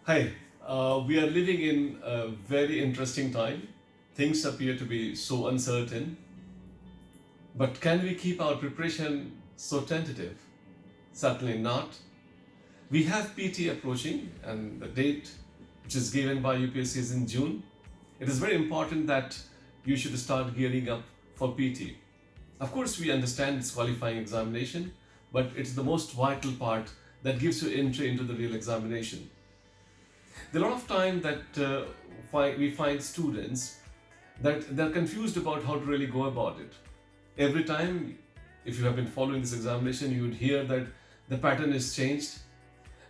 Hi, we are living in a very interesting time. Things appear to be so uncertain, but can we keep our preparation so tentative? Certainly not. We have PT approaching, and the date which is given by UPSC is in June. It is very important that you should start gearing up for PT. Of course, we understand it's qualifying examination, but it's the most vital part that gives you entry into the real examination. There are a lot of time that we find students that they're confused about how to really go about it. Every time, if you have been following this examination, you would hear that the pattern is changed.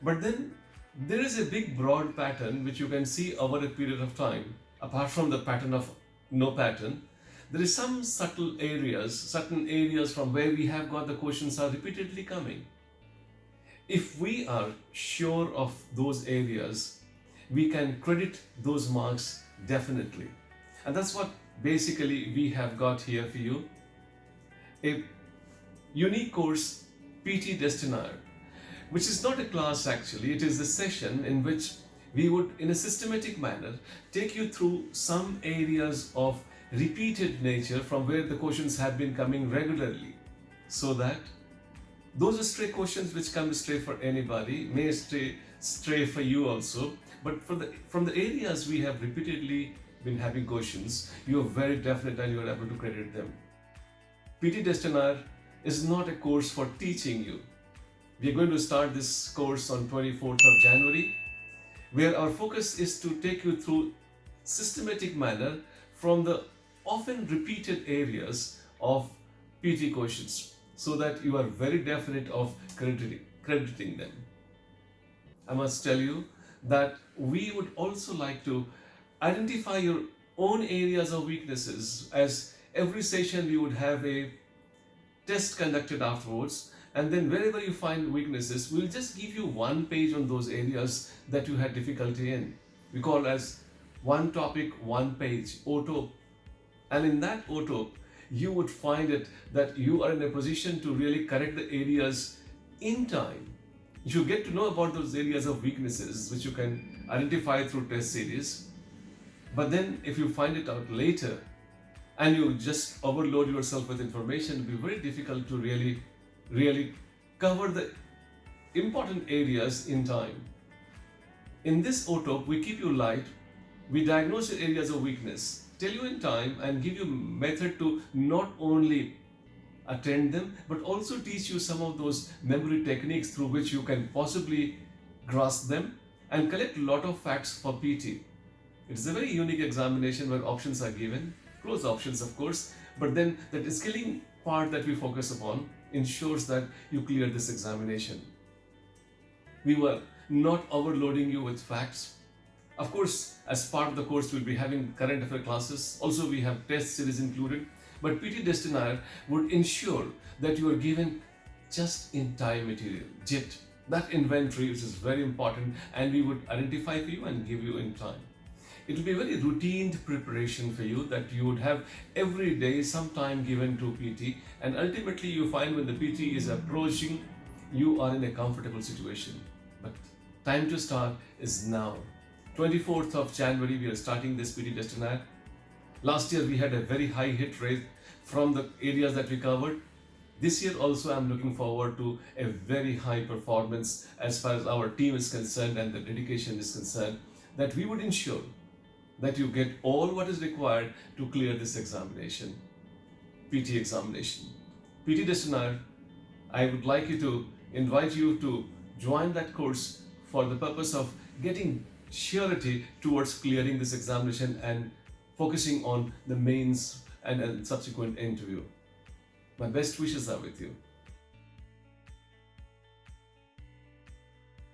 But then there is a big broad pattern which you can see over a period of time. Apart from the pattern of no pattern, there is some subtle areas, certain areas from where we have got the questions are repeatedly coming. If we are sure of those areas, we can credit those marks definitely. And that's what basically we have got here for you, a unique course, PT Destinaire, which is not a class actually, it is a session in which we would, in a systematic manner, take you through some areas of repeated nature from where the questions have been coming regularly, so that those stray questions which come stray for anybody may stray for you also, but from the areas we have repeatedly been having questions, you are very definite and you are able to credit them. PT Destinaire is not a course for teaching you. We are going to start this course on 24th of January, where our focus is to take you through systematic manner from the often repeated areas of PT questions, so that you are very definite of crediting them. I must tell you that we would also like to identify your own areas of weaknesses, as every session we would have a test conducted afterwards, and then wherever you find weaknesses, we'll just give you one page on those areas that you had difficulty in. We call as one topic, one page, auto. And in that auto, you would find it that you are in a position to really correct the areas in time. You get to know about those areas of weaknesses which you can identify through test series. But then if you find it out later and you just overload yourself with information, it will be very difficult to really cover the important areas in time. In this OTOP, we keep you light, we diagnose your areas of weakness, tell you in time, and give you method to not only attend them, but also teach you some of those memory techniques through which you can possibly grasp them and collect a lot of facts for PT. It's a very unique examination where options are given, close options of course, but then that skilling part that we focus upon ensures that you clear this examination. We were not overloading you with facts. Of course, as part of the course, we'll be having current affair classes. Also, we have test series included. But PT Destinaire would ensure that you are given just in time material, JIT, that inventory, which is very important, and we would identify for you and give you in time. It will be a very routine preparation for you, that you would have every day some time given to PT, and ultimately you find when the PT is approaching, you are in a comfortable situation. But time to start is now. 24th of January, we are starting this PT Destinaire. Last year we had a very high hit rate from the areas that we covered. This year also I'm looking forward to a very high performance as far as our team is concerned and the dedication is concerned, that we would ensure that you get all what is required to clear this examination, PT examination. PT Destinaire, I would like you to invite you to join that course for the purpose of getting surety towards clearing this examination and focusing on the mains and subsequent interview. My best wishes are with you.